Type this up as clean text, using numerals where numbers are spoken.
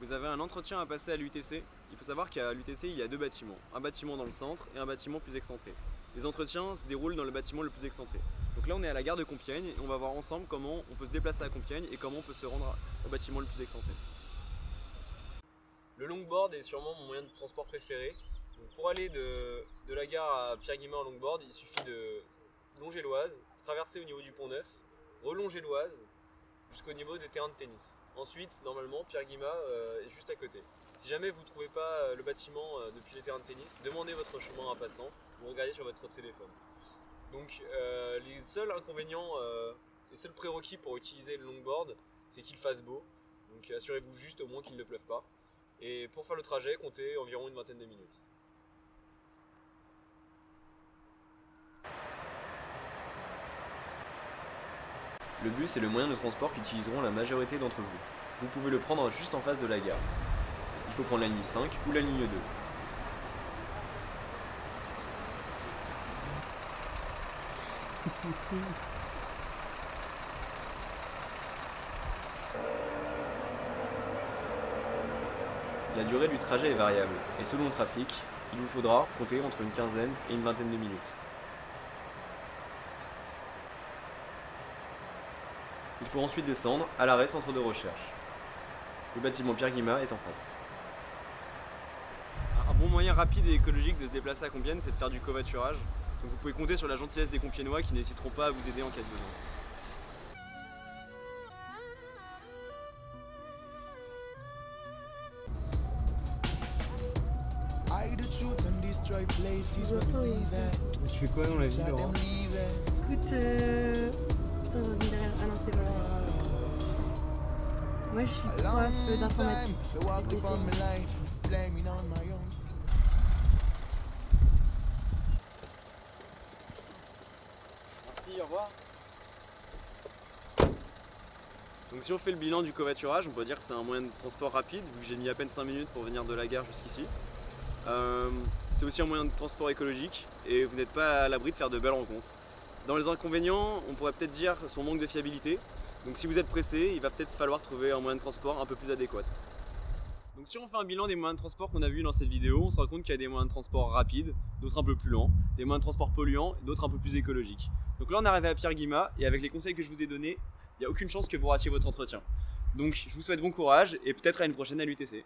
Vous avez un entretien à passer à l'UTC. Il faut savoir qu'à l'UTC, il y a deux bâtiments. Un bâtiment dans le centre et un bâtiment plus excentré. Les entretiens se déroulent dans le bâtiment le plus excentré. Donc là, on est à la gare de Compiègne et on va voir ensemble comment on peut se déplacer à Compiègne et comment on peut se rendre au bâtiment le plus excentré. Le longboard est sûrement mon moyen de transport préféré. Donc pour aller de la gare à Pierre-Guimat en longboard, il suffit de longer l'Oise, traverser au niveau du Pont Neuf, relonger l'Oise jusqu'au niveau des terrains de tennis. Ensuite, normalement, Pierre-Guimat est juste à côté. Si jamais vous ne trouvez pas le bâtiment depuis les terrains de tennis, demandez votre chemin à passant, vous regardez sur votre téléphone. Donc les seuls inconvénients, les seuls prérequis pour utiliser le longboard, c'est qu'il fasse beau. Donc assurez-vous juste au moins qu'il ne pleuve pas. Et pour faire le trajet, comptez environ une vingtaine de minutes. Le bus est le moyen de transport qu'utiliseront la majorité d'entre vous. Vous pouvez le prendre juste en face de la gare. Il faut prendre la ligne 5 ou la ligne 2. La durée du trajet est variable et selon le trafic, il vous faudra compter entre une quinzaine et une vingtaine de minutes. Il faut ensuite descendre à l'arrêt centre de recherche. Le bâtiment Pierre-Guimat est en face. Un bon moyen rapide et écologique de se déplacer à Compiègne, c'est de faire du covoiturage. Donc vous pouvez compter sur la gentillesse des Compiègnois qui n'hésiteront pas à vous aider en cas de besoin. Tu fais quoi dans la vie, Laura? Écoute, putain, on revient derrière. Ah non, c'est vrai. Moi, je suis prof d'informatique. Merci, au revoir. Donc si on fait le bilan du covoiturage, on peut dire que c'est un moyen de transport rapide, vu que j'ai mis à peine 5 minutes pour venir de la gare jusqu'ici. C'est aussi un moyen de transport écologique et vous n'êtes pas à l'abri de faire de belles rencontres. Dans les inconvénients, on pourrait peut-être dire son manque de fiabilité. Donc si vous êtes pressé, il va peut-être falloir trouver un moyen de transport un peu plus adéquat. Donc si on fait un bilan des moyens de transport qu'on a vus dans cette vidéo, on se rend compte qu'il y a des moyens de transport rapides, d'autres un peu plus lents, des moyens de transport polluants, d'autres un peu plus écologiques. Donc là on est arrivé à Pierre-Guimat et avec les conseils que je vous ai donnés, il n'y a aucune chance que vous ratiez votre entretien. Donc je vous souhaite bon courage et peut-être à une prochaine à l'UTC.